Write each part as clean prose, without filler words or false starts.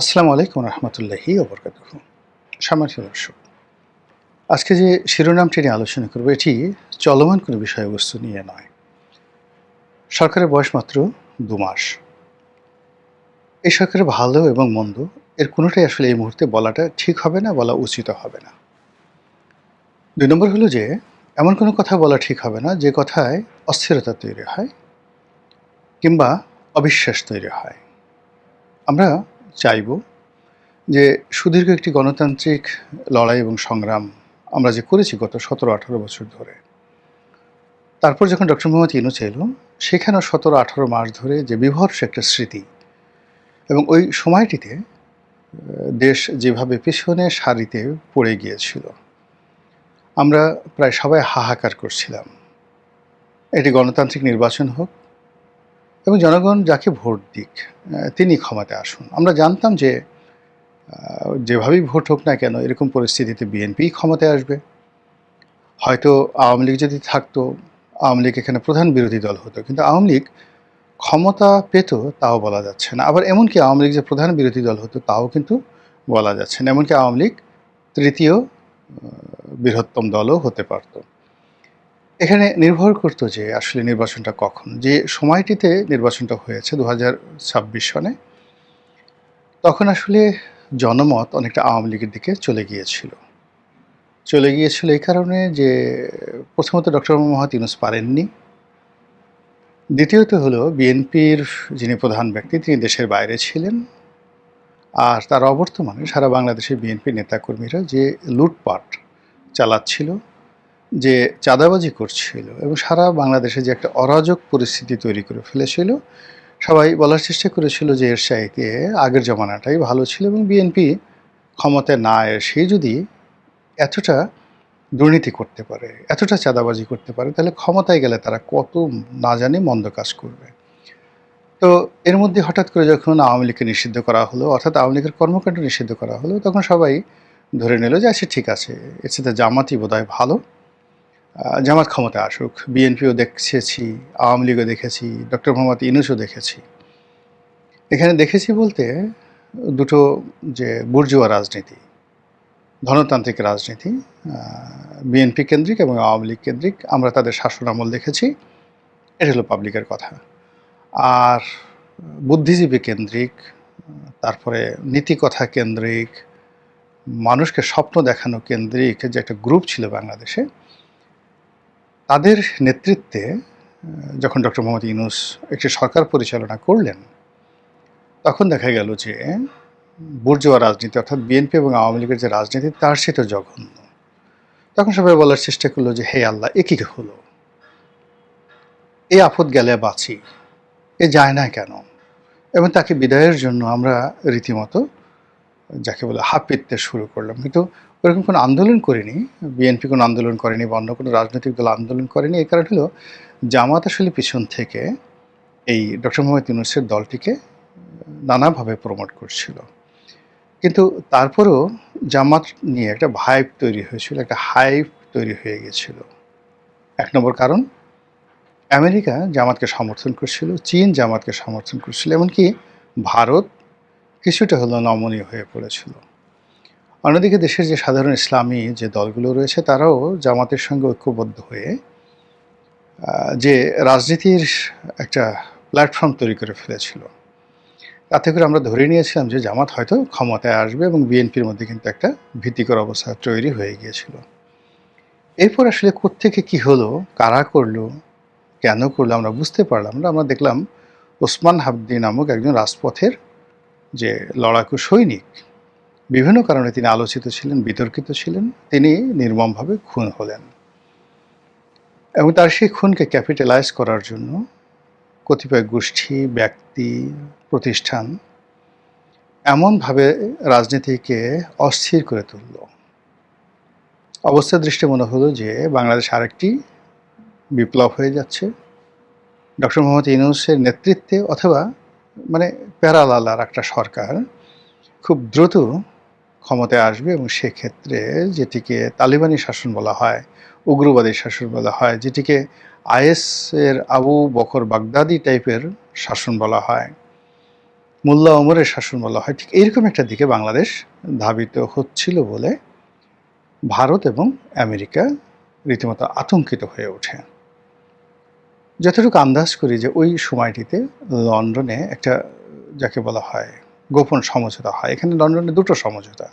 আসসালামু আলাইকুম রহমতুল্লাহি ওবরকাতুহু। সম্মানিত দর্শক, আজকে যে শিরোনামটি নিয়ে আলোচনা করব এটি চলমান কোনো বিষয়বস্তু নিয়ে নয়। সরকারের বয়স মাত্র ২ মাস। এই সরকারের ভালো এবং মন্দ এর কোনোটাই আসলে এই মুহূর্তে বলাটা ঠিক হবে না, বলা উচিতও হবে না। ২ নম্বর হলো যে এমন কোনো কথা বলা ঠিক হবে না যে কথায় অস্থিরতা তৈরি হয় কিংবা অবিশ্বাস তৈরি হয়। আমরা চাইব যে সুদীর্ঘ একটি গণতান্ত্রিক লড়াই এবং সংগ্রাম আমরা যে করেছি গত ১৭-১৮ বছর ধরে, তারপর যখন ডক্টর মোহাম্মদ ইউনূস এলো, সেখানেও ১৭-১৮ মাস ধরে যে বীভৎস একটা স্মৃতি এবং ওই সময়টিতে দেশ যেভাবে পেছনে সারিতে পড়ে গিয়েছিল, আমরা প্রায় সবাই হাহাকার করছিলাম। এটি গণতান্ত্রিক নির্বাচন হোক এবং জনগণ যাকে ভোট দিক, তিনি ক্ষমতায় আসুন। আমরা জানতাম যে যেভাবেই ভোট হোক না কেন এরকম পরিস্থিতিতে বিএনপিই ক্ষমতায় আসবে। হয়তো আওয়ামী লীগ যদি থাকতো, আওয়ামী লীগ এখানে প্রধান বিরোধী দল হতো। কিন্তু আওয়ামী লীগ ক্ষমতা পেত তাও বলা যাচ্ছে না। আবার এমনকি আওয়ামী লীগ যে প্রধান বিরোধী দল হতো তাও কিন্তু বলা যাচ্ছে না। এমনকি আওয়ামী লীগ তৃতীয় বৃহত্তম দলও হতে পারত। এখানে নির্ভর করতো যে আসলে নির্বাচনটা কখন। যে সময়টিতে নির্বাচনটা হয়েছে ২০২৬ সনে, তখন আসলে জনমত অনেকটা আওয়ামী লীগের দিকে চলে গিয়েছিল। এই কারণে যে প্রথমত ডক্টর মোহাম্মদ ইউনূস পারেননি। দ্বিতীয়ত হলো বিএনপির যিনি প্রধান ব্যক্তি তিনি দেশের বাইরে ছিলেন। আর তার অবর্তমানে সারা বাংলাদেশের বিএনপি নেতাকর্মীরা যে লুটপাট চালাচ্ছিল, যে চাঁদাবাজি করছিল এবং সারা বাংলাদেশে যে একটা অরাজক পরিস্থিতি তৈরি করে ফেলেছিল, সবাই বলার চেষ্টা করেছিল যে এর চাইতে আগের জমানাটাই ভালো ছিল এবং বিএনপি ক্ষমতায় না এসেই যদি এতটা দুর্নীতি করতে পারে, এতটা চাঁদাবাজি করতে পারে, তাহলে ক্ষমতায় গেলে তারা কত না জানি মন্দ কাজ করবে। তো এর মধ্যে হঠাৎ করে যখন আওয়ামী লীগকে নিষিদ্ধ করা হলো, অর্থাৎ আওয়ামী লীগের কর্মকাণ্ড নিষিদ্ধ করা হলো, তখন সবাই ধরে নিল যে আচ্ছা ঠিক আছে, এর সাথে জামাতই বোধহয় ভালো, জামাত ক্ষমতায় আসুক। বিএনপিও দেখেছি, আওয়ামী লীগও দেখেছি, ডক্টর মোহাম্মদ ইউনূসও দেখেছি। এখানে দেখেছি বলতে দুটো যে বুর্জোয়া রাজনীতি, ধনতান্ত্রিক রাজনীতি, বিএনপি কেন্দ্রিক এবং আওয়ামী লীগ কেন্দ্রিক, আমরা তাদের শাসনামল দেখেছি। এটা হলো পাবলিকের কথা। আর বুদ্ধিজীবী কেন্দ্রিক, তারপরে নীতিকথা কেন্দ্রিক, মানুষকে স্বপ্ন দেখানো কেন্দ্রিক যে একটা গ্রুপ ছিল বাংলাদেশে, তাদের নেতৃত্বে যখন ডক্টর মোহাম্মদ ইউনূস একটি সরকার পরিচালনা করলেন, তখন দেখা গেল যে বুর্জোয়া রাজনীতি অর্থাৎ বিএনপি এবং আওয়ামী লীগের যে রাজনীতি তার সেটা জঘন্য। তখন সবাই বলার চেষ্টা করলো যে হে আল্লাহ, এ কী হলো, এ আপদ গেলে বাঁচি, এ যায় না কেন? এবং তাকে বিদায়ের জন্য আমরা রীতিমতো যাকে বলে হাঁপ পিটতে শুরু করলাম। কিন্তু ওরকম কোনো আন্দোলন করিনি, বিএনপি কোনো আন্দোলন করেনি বা অন্য কোনো রাজনৈতিক দল আন্দোলন করেনি। এই কারণ হলো জামাত আসলে পিছন থেকে এই ডক্টর মোহাম্মদ ইউনূসের দলটিকে নানাভাবে প্রমোট করছিল। কিন্তু তারপরেও জামাত নিয়ে একটা ভাইব তৈরি হয়েছিল, একটা হাইপ তৈরি হয়ে গেছিল। ১ নম্বর কারণ, আমেরিকা জামাতকে সমর্থন করছিল, চীন জামাতকে সমর্থন করছিল, এমনকি ভারত কিছুটা হলেও নমনীয় হয়ে পড়েছিল। অন্যদিকে দেশের যে সাধারণ ইসলামী যে দলগুলো রয়েছে তারাও জামাতের সঙ্গে ঐক্যবদ্ধ হয়ে যে রাজনীতির একটা প্ল্যাটফর্ম তৈরি করে ফেলেছিল। তাতে করে আমরা ধরে নিয়েছিলাম যে জামাত হয়তো ক্ষমতায় আসবে এবং বিএনপির মধ্যে কিন্তু একটা ভীতিকর অবস্থা তৈরি হয়ে গিয়েছিল। এরপর আসলে কোত্থেকে কী হলো, কারা করলো, কেন করলো আমরা বুঝতে পারলাম না। আমরা দেখলাম ওসমান হাদি নামক একজন রাজপথের যে লড়াকু সৈনিক, বিভিন্ন কারণে তিনি আলোচিত ছিলেন, বিতর্কিত ছিলেন, তিনি নির্মমভাবে খুন হলেন এবং তার সেই খুনকে ক্যাপিটালাইজ করার জন্য কতিপয় গোষ্ঠী, ব্যক্তি, প্রতিষ্ঠান এমনভাবে রাজনীতিকে অস্থির করে তুলল, অবস্থার দৃষ্টি মনে হলো যে বাংলাদেশ আরেকটি বিপ্লব হয়ে যাচ্ছে। ডক্টর মোহাম্মদ ইউনূসের নেতৃত্বে অথবা মানে প্যারালাল আর একটা সরকার খুব দ্রুত ক্ষমতায় আসবে এবং সেক্ষেত্রে যেটিকে তালিবানি শাসন বলা হয়, উগ্রবাদী শাসন বলা হয়, যেটিকে আইএসের আবু বকর বাগদাদি টাইপের শাসন বলা হয়, মোল্লা ওমরের শাসন বলা হয়, ঠিক এইরকম একটা দিকে বাংলাদেশ ধাবিত হচ্ছিল বলে ভারত এবং আমেরিকা রীতিমতো আতঙ্কিত হয়ে ওঠে। যতটুকু আন্দাজ করি যে ওই সময়টিতে লন্ডনে একটা যাকে বলা হয় গোপন সমঝোতা হয়। এখানে লন্ডনে দুটো সমঝোতা।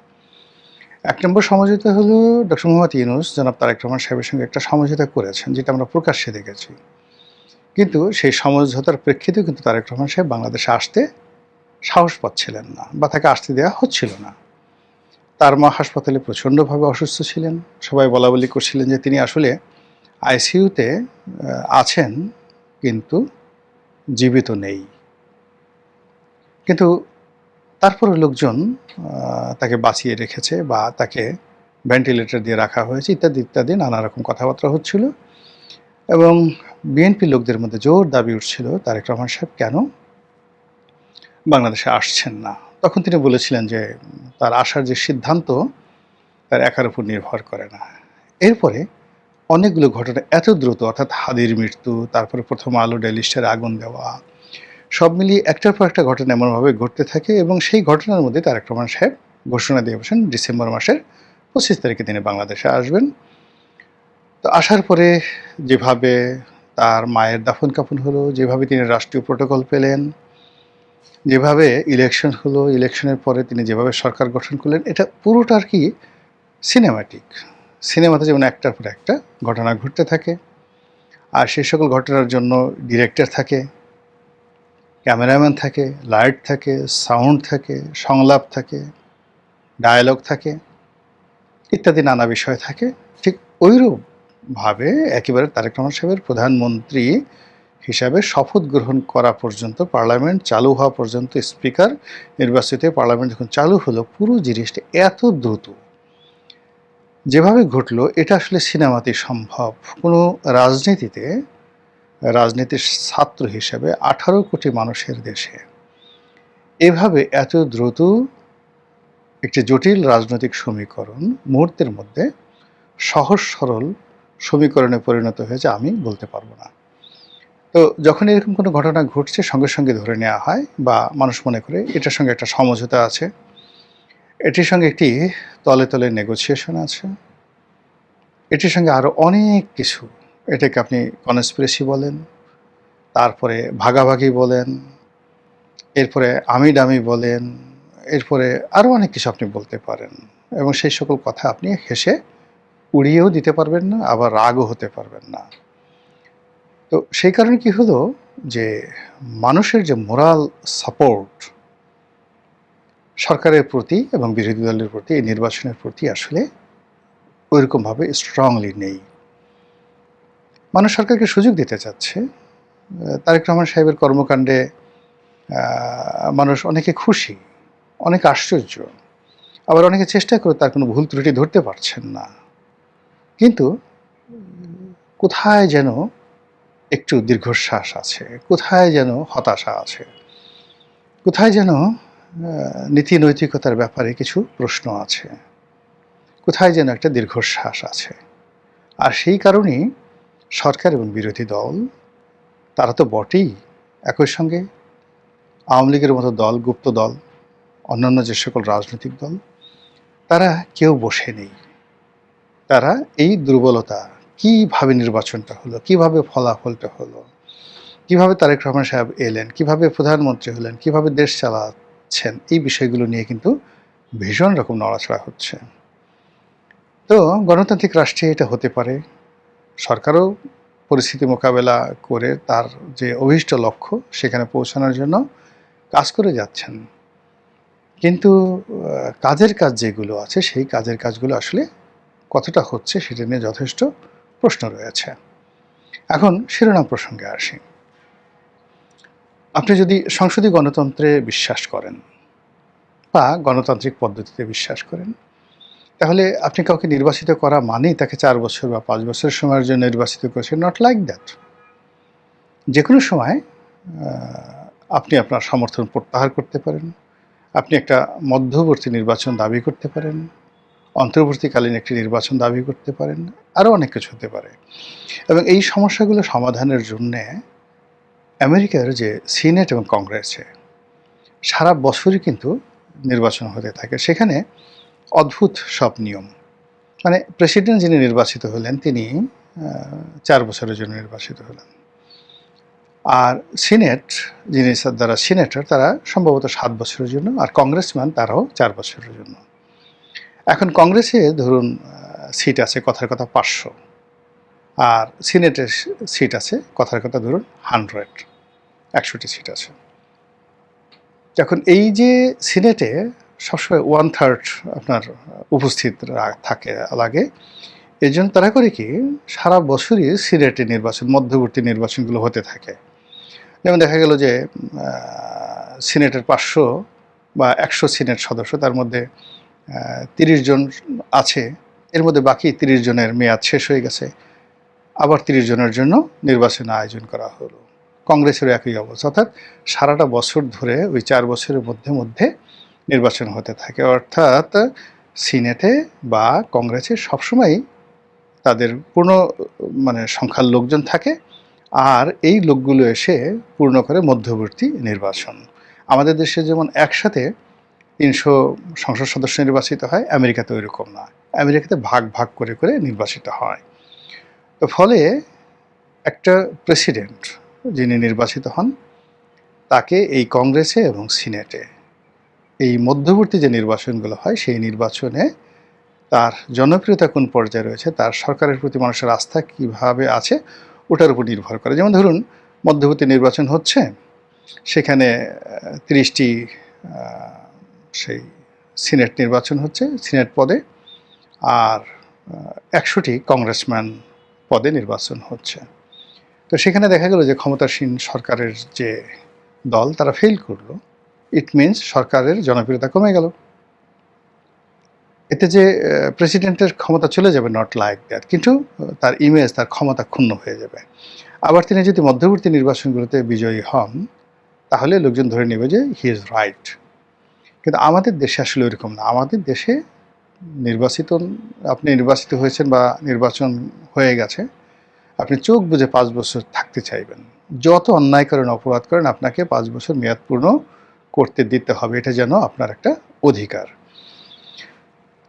১ নম্বর সমঝোতা হলো ডক্টর মোহাম্মদ ইউনূস জনাব তারেক রহমান সাহেবের সঙ্গে একটা সমঝোতা করেছেন, যেটা আমরা প্রকাশ্যে দেখেছি। কিন্তু সেই সমঝোতার প্রেক্ষিতেও কিন্তু তারেক রহমান সাহেব বাংলাদেশে আসতে সাহস পাচ্ছিলেন না বা তাকে আসতে দেওয়া হচ্ছিল না। তার মা হাসপাতালে প্রচণ্ডভাবে অসুস্থ ছিলেন। সবাই বলাবলি করছিলেন যে তিনি আসলে আইসিইউতে আছেন কিন্তু জীবিত নেই। কিন্তু তারপরেও লোকজন তাকে বাঁচিয়ে রেখেছে বা তাকে ভেন্টিলেটর দিয়ে রাখা হয়েছে ইত্যাদি, ইত্যাদি নানা রকম কথাবার্তা হচ্ছিল এবং বিএনপি লোকদের মধ্যে জোর দাবি উঠছিল তারেক রহমান সাহেব কেন বাংলাদেশে আসছেন না। তখন তিনি বলেছিলেন যে তার আসার যে সিদ্ধান্ত তার একার উপর নির্ভর করে না। এরপরে অনেকগুলো ঘটনা এত দ্রুত, অর্থাৎ হাদির মৃত্যু, তারপরে প্রথম আলো ডেইলি স্টারে আগুন দেওয়া, সব মিলিয়ে একটার পর একটা ঘটনা এমনভাবে ঘটতে থাকে এবং সেই ঘটনার মধ্যে তারেক রহমান সাহেব ঘোষণা দিয়ে বসেন ডিসেম্বর মাসের ২৫ তারিখে তিনি বাংলাদেশে আসবেন। তো আসার পরে যেভাবে তার মায়ের দাফন কাফন হলো, যেভাবে তিনি রাষ্ট্রীয় প্রোটোকল পেলেন, যেভাবে ইলেকশন হলো, ইলেকশনের পরে তিনি যেভাবে সরকার গঠন করলেন, এটা পুরোটা আর কি সিনেমাটিক। সিনেমাতে যেমন একটার পর একটা ঘটনা ঘটতে থাকে আর সেই সকল ঘটনার জন্য ডিরেক্টর থাকে, ক্যামেরাম্যান থাকে, লাইট থাকে, সাউন্ড থাকে, সংলাপ থাকে, ডায়ালগ থাকে ইত্যাদি নানা বিষয় থাকে। ঠিক ওইরূপভাবে একেবারে তারেক রহমান সাহেবের প্রধানমন্ত্রী হিসাবে শপথ গ্রহণ করা পর্যন্ত, পার্লামেন্ট চালু হওয়া পর্যন্ত, স্পিকার নির্বাচিত পার্লামেন্ট যখন চালু হলো, পুরো জিনিসটা এত দ্রুত যেভাবে ঘটলো এটা আসলে সিনেমাতেই সম্ভব। কোনো রাজনীতির ছাত্র হিসেবে ১৮ কোটি মানুষের দেশে এভাবে এত দ্রুত একটি জটিল রাজনৈতিক সমীকরণ মুহূর্তের মধ্যে সহজ সরল সমীকরণে পরিণত হয়েছে আমি বলতে পারবো না। তো যখন এরকম কোনো ঘটনা ঘটছে সঙ্গে সঙ্গে ধরে নেওয়া হয় বা মানুষ মনে করে এটার সঙ্গে একটা সমঝোতা আছে, এটির সঙ্গে একটি তলে তলে নেগোসিয়েশন আছে, এটির সঙ্গে আরও অনেক কিছু, এটাকে আপনি কনস্পিরেসি বলেন, তারপরে ভাগাভাগি বলেন, এরপরে আমি ডামি বলেন, এরপরে আরও অনেক কিছু আপনি বলতে পারেন এবং সেই সকল কথা আপনি হেসে উড়িয়েও দিতে পারবেন না, আবার রাগও হতে পারবেন না। তো সেই কারণে কি হলো যে মানুষের যে মোরাল সাপোর্ট সরকারের প্রতি এবং বিরোধী দলের প্রতি এই নির্বাচনের প্রতি আসলে ওইরকমভাবে স্ট্রংলি নেই। মানুষ সরকারকে সুযোগ দিতে চাচ্ছে। তারেক রহমান সাহেবের কর্মকাণ্ডে মানুষ অনেকে খুশি, অনেক আশ্চর্য, আবার অনেকে চেষ্টা করে তার কোনো ভুল ত্রুটি ধরতে পারছেন না। কিন্তু কোথায় যেন একটু দীর্ঘশ্বাস আছে, কোথায় যেন হতাশা আছে, কোথায় যেন নীতি নৈতিকতার ব্যাপারে কিছু প্রশ্ন আছে, কোথায় যেন একটা দীর্ঘশ্বাস আছে। আর সেই কারণেই সরকার এবং বিরোধী দল তারা তো বটেই, একই সঙ্গে আওয়ামী লীগের মতো দল, গুপ্ত দল, অন্যান্য যে সকল রাজনৈতিক দল, তারা কেউ বসে নেই। তারা এই দুর্বলতা, কিভাবে নির্বাচনটা হলো, কিভাবে ফলাফলটা হলো, কিভাবে তারেক রহমান সাহেব এলেন, কিভাবে প্রধানমন্ত্রী হলেন, কিভাবে দেশ চালাচ্ছেন, এই বিষয়গুলো নিয়ে কিন্তু ভীষণ রকম নড়াচড়া হচ্ছে। তো গণতান্ত্রিক রাষ্ট্রে এটা হতে পারে, সরকারও পরিস্থিতি মোকাবেলা করে তার যে অভীষ্ট লক্ষ্য সেখানে পৌঁছানোর জন্য কাজ করে যাচ্ছেন। কিন্তু কাজের কাজ যেগুলো আছে সেই কাজের কাজগুলো আসলে কতটা হচ্ছে সেটা নিয়ে যথেষ্ট প্রশ্ন রয়েছে। এখন শিরোনাম প্রসঙ্গে আসি। আপনি যদি সংসদীয় গণতন্ত্রে বিশ্বাস করেন বা গণতান্ত্রিক পদ্ধতিতে বিশ্বাস করেন, তাহলে আপনি কাউকে নির্বাচিত করা মানেই তাকে ৪ বছর বা ৫ বছরের সময়ের জন্য নির্বাচিত করেছেন, নট লাইক দ্যাট। যে কোনো সময় আপনি আপনার সমর্থন প্রত্যাহার করতে পারেন, আপনি একটা মধ্যবর্তী নির্বাচন দাবি করতে পারেন, অন্তর্বর্তীকালীন একটি নির্বাচন দাবি করতে পারেন, আরও অনেক কিছু হতে পারে। এবং এই সমস্যাগুলো সমাধানের জন্যে আমেরিকার যে সিনেট এবং কংগ্রেসে সারা বছরই কিন্তু নির্বাচন হতে থাকে। সেখানে অদ্ভুত সব নিয়ম। মানে প্রেসিডেন্ট যিনি নির্বাচিত হলেন তিনি ৪ বছরের জন্য নির্বাচিত হলেন। আর সিনেট যিনি যারা সিনেটর তারা সম্ভবত ৭ বছরের জন্য, আর কংগ্রেসম্যান তারাও ৪ বছরের জন্য। এখন কংগ্রেসে ধরুন সিট আছে কথার কথা ৫০০, আর সিনেটের সিট আছে কথার কথা ধরুন ১০০টি সিট আছে। এখন এই যে সিনেটে সবসময় 1/3 আপনার উপস্থিত থাকে লাগে, এই জন্য তারা করে কি সারা বছরই সিনেটে নির্বাচন, মধ্যবর্তী নির্বাচনগুলো হতে থাকে। যেমন দেখা গেল যে সিনেটের ৫০০ বা ১০০ সিনেট সদস্য, তার মধ্যে ৩০ জন আছে, এর মধ্যে বাকি ৩০ জনের মেয়াদ শেষ হয়ে গেছে, আবার ৩০ জনের জন্য নির্বাচন আয়োজন করা হলো। কংগ্রেসেরও একই অবস্থা, অর্থাৎ সারাটা বছর ধরে ওই ৪ বছরের মধ্যে মধ্যে নির্বাচন হতে থাকে। অর্থাৎ সিনেটে বা কংগ্রেসে সবসময়ই তাদের পূর্ণ সংখ্যার লোকজন থাকে, আর এই লোকগুলো এসে পূর্ণ করে মধ্যবর্তী নির্বাচন। আমাদের দেশে যেমন একসাথে ৩০০ সংসদ সদস্য নির্বাচিত হয়, আমেরিকাতে ওই রকম না। আমেরিকাতে ভাগ ভাগ করে করে নির্বাচিত হয়। তো ফলে একটা প্রেসিডেন্ট যিনি নির্বাচিত হন তাকে এই কংগ্রেসে এবং সিনেটে এই মধ্যবর্তী যে নির্বাচনগুলো হয় সেই নির্বাচনে তার জনপ্রিয়তা কোন পর্যায়ে রয়েছে, তার সরকারের প্রতি মানুষের আস্থা কিভাবে আছে, ওটার উপর নির্ভর করে। যেমন ধরুন মধ্যবর্তী নির্বাচন হচ্ছে, সেখানে ৩০টি সেই সিনেট নির্বাচন হচ্ছে সিনেট পদে, আর ১০০টি কংগ্রেসম্যান পদে নির্বাচন হচ্ছে। তো সেখানে দেখা গেল যে ক্ষমতাসীন সরকারের যে দল তারা ফেল করলো, ইট মিনস সরকারের জনপ্রিয়তা কমে গেল। এতে যে প্রেসিডেন্টের ক্ষমতা চলে যাবে, নট লাইক দ্যাট, কিন্তু তার ইমেজ, তার ক্ষমতা ক্ষুণ্ণ হয়ে যাবে। আবার তিনি যদি মধ্যবর্তী নির্বাচনগুলোতে বিজয়ী হন তাহলে লোকজন ধরে নেবে যে হি ইজ রাইট। কিন্তু আমাদের দেশে আসলে ওইরকম না। আমাদের দেশে আপনি নির্বাচিত হয়েছেন বা নির্বাচন হয়ে গেছে, আপনি চোখ বুজে ৫ বছর থাকতে চাইবেন। যত অন্যায় করেন, অপরাধ করেন, আপনাকে ৫ বছর মেয়াদ পূর্ণ করতে দিতে হবে। এটা যেন আপনার একটা অধিকার।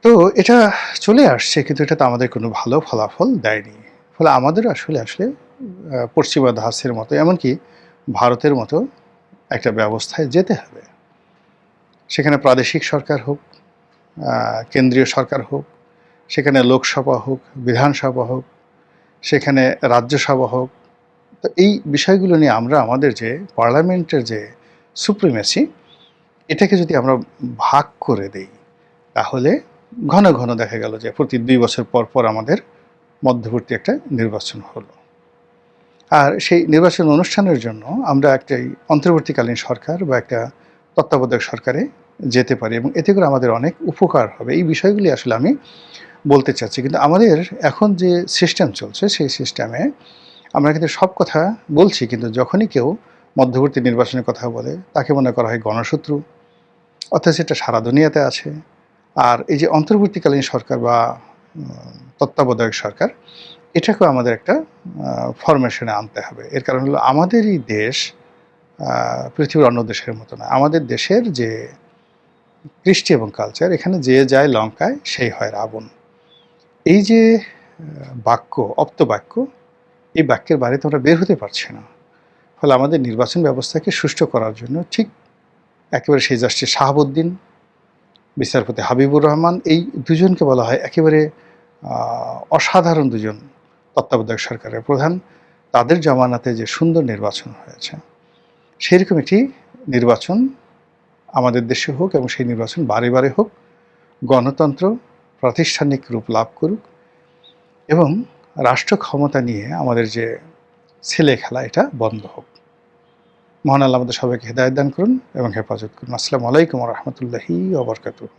তো এটা চলে আসছে, কিন্তু এটা তো আমাদের কোনো ভালো ফলাফল দেয়নি। ফলে আমাদের আসলে পশ্চিমা ধাঁচের মতো, এমনকি ভারতের মতো একটা ব্যবস্থায় যেতে হবে। সেখানে প্রাদেশিক সরকার হোক, কেন্দ্রীয় সরকার হোক, সেখানে লোকসভা হোক, বিধানসভা হোক, সেখানে রাজ্যসভা হোক। তো এই বিষয়গুলো নিয়ে আমরা আমাদের যে পার্লামেন্টের যে সুপ্রিমেসি, এটাকে যদি আমরা ভাগ করে দেই তাহলে ঘন ঘন দেখা গেল যে প্রতি ২ বছর পর পর আমাদের মধ্যবর্তী একটা নির্বাচন হলো। আর সেই নির্বাচন অনুষ্ঠানের জন্য আমরা একটা অন্তর্বর্তীকালীন সরকার বা একটা তত্ত্বাবধায়ক সরকারে যেতে পারি, এবং এতে করে আমাদের অনেক উপকার হবে। এই বিষয়গুলি আসলে আমি বলতে চাচ্ছি। কিন্তু আমাদের এখন যে সিস্টেম চলছে সেই সিস্টেমে আমরা কিন্তু সব কথা বলছি, কিন্তু যখনই কেউ মধ্যবর্তী নির্বাচনের কথা বলে তাকে মনে করা হয় গণশত্রু, অথচ এটা সারা দুনিয়াতে আছে। আর এই যে অন্তর্বর্তীকালীন সরকার বা তত্ত্বাবধায়ক সরকার, এটাকেও আমাদের একটা ফরমেশনে আনতে হবে। এর কারণ হলো আমাদেরই দেশ পৃথিবীর অন্য দেশের মতো না। আমাদের দেশের যে কৃষ্টি এবং কালচার, এখানে যে যায় লঙ্কায় সেই হয় রাবণ। এই যে বাক্য, অপ্ত বাক্য, এই বাক্যের বাইরে তো আমরা বের হতে পারছি না। ফলে আমাদের নির্বাচন ব্যবস্থাকে সুষ্ঠু করার জন্য ঠিক একেবারে সেই জাস্টিস শাহাবুদ্দিন, বিচারপতি হাবিবুর রহমান, এই দুজনকে বলা হয় একেবারে অসাধারণ দুজন তত্ত্বাবধায়ক সরকারের প্রধান। তাদের জামানাতে যে সুন্দর নির্বাচন হয়েছে, সেরকম একটি নির্বাচন আমাদের দেশে হোক, এবং সেই নির্বাচন বারে বারে হোক, গণতন্ত্র প্রাতিষ্ঠানিক রূপ লাভ করুক, এবং রাষ্ট্র ক্ষমতা নিয়ে আমাদের যে ছেলে খেলা এটা বন্ধ হোক। মহান আল্লাহ আমাদের সবাইকে হেদায়েত দান করুন এবং হেফাজত করুন। আসসালামু আলাইকুম ওয়া রাহমাতুল্লাহি ওয়া বারাকাতুহু।